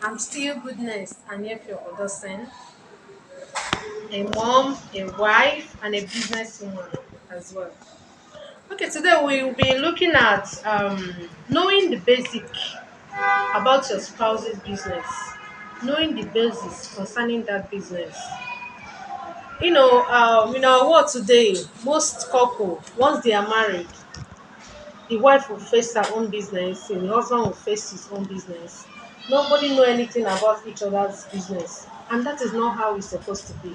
I'm still goodness and Yefio Odosen, a mom, a wife, and a businesswoman as well. Okay, today we will be looking at knowing the basic about your spouse's business, knowing the basics concerning that business. In our world today, most couple, once they are married, the wife will face her own business, and the husband will face his own business. Nobody know anything about each other's business, and that is not how it's supposed to be.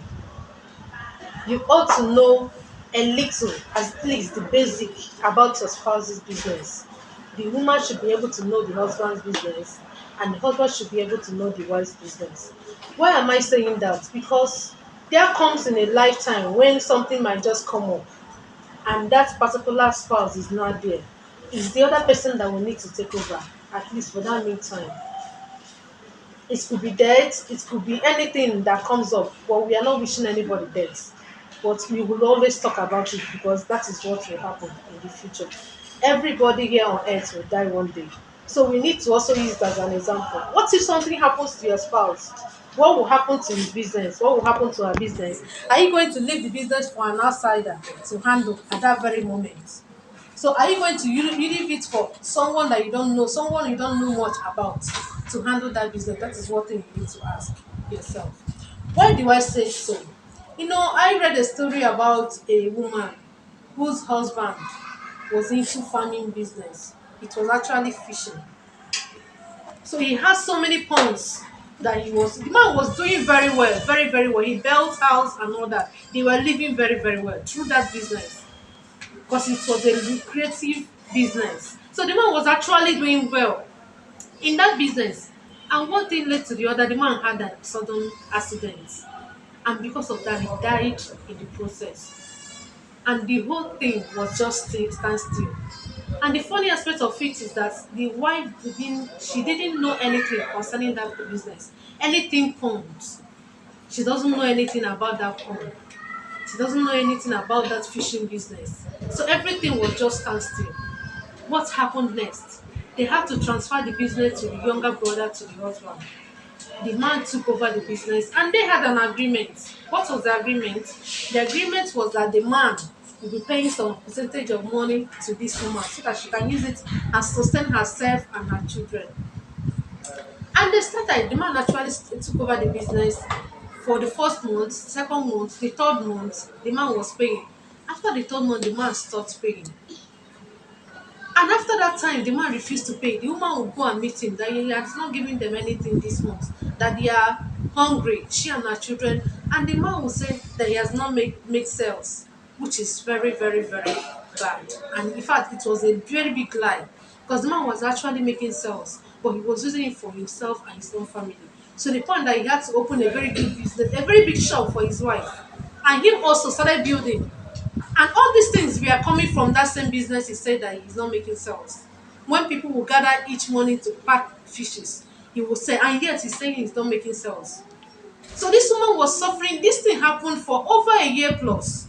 You ought to know a little, at least the basic, about your spouse's business. The woman should be able to know the husband's business, and the husband should be able to know the wife's business. Why am I saying that? Because there comes in a lifetime when something might just come up, and that particular spouse is not there. It's the other person that will need to take over, at least for that meantime. It could be death, it could be anything that comes up, but we are not wishing anybody death. But we will always talk about it because that is what will happen in the future. Everybody here on earth will die one day. So we need to also use it as an example. What if something happens to your spouse? What will happen to his business? What will happen to her business? Are you going to leave the business for an outsider to handle at that very moment? So are you going to leave it for someone that you don't know, someone you don't know much about to handle that business? That is one thing you need to ask yourself. Why do I say so? I read a story about a woman whose husband was into farming business. It was actually fishing. So he has so many points that the man was doing very well, very, very well. He built house and all that. They were living very, very well through that business because it was a lucrative business. So the man was actually doing well in that business. And one thing led to the other. The man had a sudden accident. And because of that, he died in the process. And the whole thing was just stand still. And the funny aspect of it is that the wife didn't know anything concerning that business. Anything pond. She doesn't know anything about that pond. She doesn't know anything about that fishing business. So everything was just standstill. What happened next? They had to transfer the business to the younger brother to the husband. The man took over the business and they had an agreement. What was the agreement? The agreement was that the man will be paying some percentage of money to this woman so that she can use it and sustain herself and her children. And they started, the man actually took over the business for the first month, second month, the third month, the man was paying. After the third month, the man stopped paying. And after that time, the man refused to pay. The woman would go and meet him that he has not given them anything this month, that they are hungry, she and her children. And the man will say that he has not made sales, which is very, very, very bad. And in fact, it was a very big lie because the man was actually making sales, but he was using it for himself and his own family. So the point that he had to open a very big business, a very big shop for his wife. And him also started building. And all these things we are coming from that same business he said that he's not making sales. When people will gather each morning to pack fishes, he will say, and yet he's saying he's not making sales. So this woman was suffering. This thing happened for over a year plus.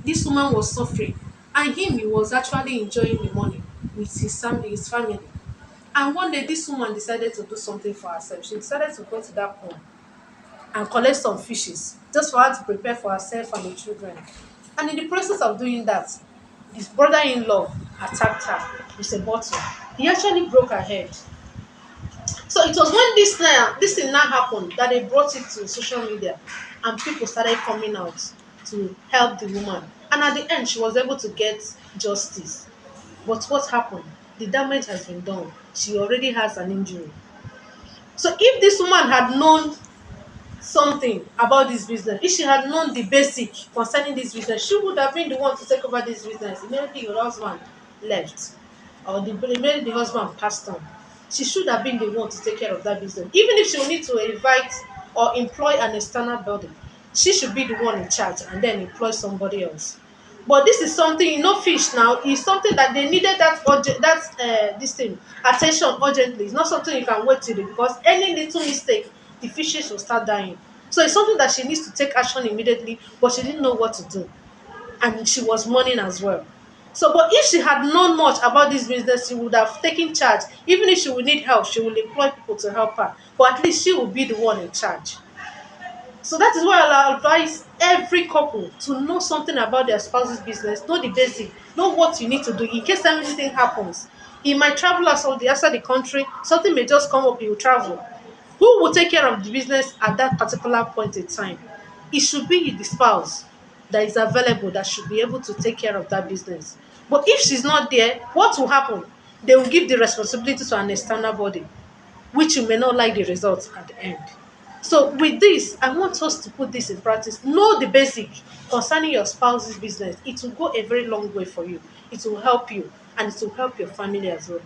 This woman was suffering. And he was actually enjoying the money with his family. And one day this woman decided to do something for herself. She decided to go to that pond and collect some fishes just for her to prepare for herself and the children. And in the process of doing that, his brother-in-law attacked her with a bottle. He actually broke her head. So it was when this thing now happened that they brought it to social media and people started coming out to help the woman. And at the end, she was able to get justice. But what happened? The damage has been done. She already has an injury. So if this woman had known something about this business, if she had known the basic concerning this business, she would have been the one to take over this business immediately your husband left, or immediately the husband passed on. She should have been the one to take care of that business. Even if she will need to invite or employ an external body, she should be the one in charge and then employ somebody else. But this is something, fish now is something that they needed this thing attention urgently. It's not something you can wait till because any little mistake, the fishes will start dying. So it's something that she needs to take action immediately, but she didn't know what to do, and she was mourning as well. So, but if she had known much about this business, she would have taken charge. Even if she would need help, she will employ people to help her. But at least she will be the one in charge. So that is why I'll advise every couple to know something about their spouse's business, know the basic, know what you need to do in case anything happens. He might travel outside the country, something may just come up, he will travel. Who will take care of the business at that particular point in time? It should be the spouse that is available that should be able to take care of that business. But if she's not there, what will happen? They will give the responsibility to an external body, which you may not like the results at the end. So, with this, I want us to put this in practice. Know the basic concerning your spouse's business. It will go a very long way for you. It will help you and it will help your family as well.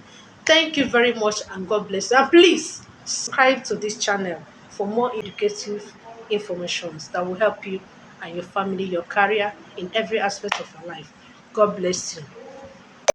Thank you very much and God bless you. And please subscribe to this channel for more educative informations that will help you and your family, your career in every aspect of your life. God bless you.